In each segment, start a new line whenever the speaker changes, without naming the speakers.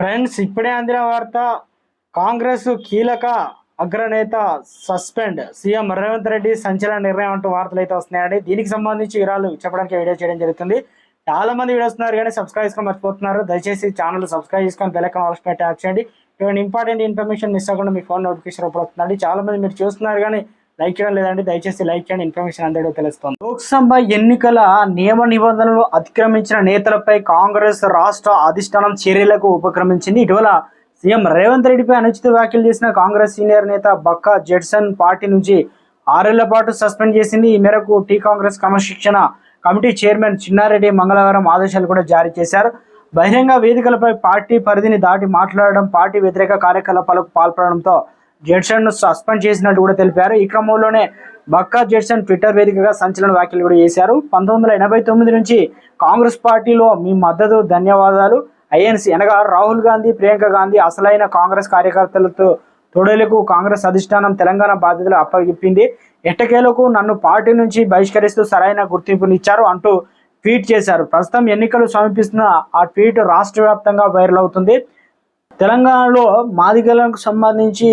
Friends, ఇప్పుడే అందిన వార్త. కాంగ్రెస్ కీలక అగ్రనేత సస్పెండ్, సీఎం రేవంత్ రెడ్డి సంచలన నిర్ణయం అంటూ వార్తలు అయితే వస్తున్నాయండి. దీనికి సంబంధించి వివరాలు చెప్పడానికి వీడియో చేయడం జరుగుతుంది. చాలా మంది వీడియో వస్తున్నారు కానీ సబ్స్క్రైబ్ చేసుకొని మర్చిపోతున్నారు. దయచేసి ఛానల్ సబ్స్క్రైబ్ చేసుకొని బెల్ ఐకాన్ ఆల్ ట్యాప్ చేయండి. ఇటువంటి ఇంపార్టెంట్ ఇన్ఫర్మేషన్ మిస్ అవ్వకుండా మీ ఫోన్ నోటిఫికేషన్ వస్తుందండి. చాలా మంది మీరు చూస్తున్నారు కానీ లైక్ చేయడం లేదండి. దయచేసి లైక్ చేయండి, ఇన్ఫర్మేషన్ అందరికీ తెలుస్తుంది. లోక్సభ ఎన్నికల నియమ నిబంధనలు అతిక్రమించిన నేతలపై కాంగ్రెస్ రాష్ట్ర అధిష్టానం చర్యలకు ఉపక్రమించింది. ఇటీవల సీఎం రేవంత్ రెడ్డిపై అనుచిత వ్యాఖ్యలు చేసిన కాంగ్రెస్ సీనియర్ నేత బక్కా జెడ్సన్ పార్టీ నుంచి 6 ఏళ్ల పాటు సస్పెండ్ చేసింది. ఈ మేరకు టీ కాంగ్రెస్ క్రమశిక్షణ కమిటీ చైర్మన్ చిన్నారెడ్డి మంగళవారం ఆదేశాలు కూడా జారీ చేశారు. బహిరంగ వేదికలపై పార్టీ పరిధిని దాటి మాట్లాడడం, పార్టీ వ్యతిరేక కార్యకలాపాలకు పాల్పడడంతో జెడ్సన్ ను సస్పెండ్ చేసినట్టు కూడా తెలిపారు. ఈ క్రమంలోనే బక్కా జెడ్సన్ ట్విట్టర్ వేదికగా సంచలన వ్యాఖ్యలు కూడా చేశారు. 1989 నుంచి కాంగ్రెస్ పార్టీలో మీ మద్దతు, ధన్యవాదాలు. ఐఎన్సీ అనగా రాహుల్ గాంధీ, ప్రియాంక గాంధీ అసలైన కాంగ్రెస్ కార్యకర్తలతో తోడేలకు కాంగ్రెస్ అధిష్టానం తెలంగాణ బాధ్యతలు అప్పగిప్పింది. ఎట్టకేలకు నన్ను పార్టీ నుంచి బహిష్కరిస్తూ సరైన గుర్తింపునిచ్చారు అంటూ ట్వీట్ చేశారు. ప్రస్తుతం ఎన్నికలు సమీపిస్తున్న ఆ ట్వీట్ రాష్ట్ర వ్యాప్తంగా వైరల్ అవుతుంది. తెలంగాణలో మాదిగలకు సంబంధించి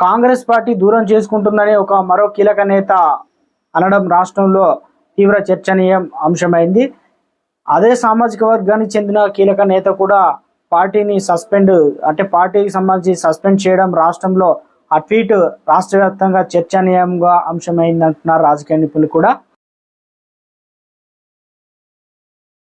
కాంగ్రెస్ పార్టీ దూరం చేసుకుంటుందని మరో కీలక నేత అనడం రాష్ట్రంలో తీవ్ర చర్చనీయ అంశమైంది. అదే సామాజిక వర్గానికి చెందిన కీలక నేత కూడా పార్టీని పార్టీకి సంబంధించి సస్పెండ్ చేయడం రాష్ట్రంలో ఆ ట్వీట్ రాష్ట్ర వ్యాప్తంగా చర్చనీయంగా అంశమైంది అంటున్నారు రాజకీయ నిపుణులు కూడా.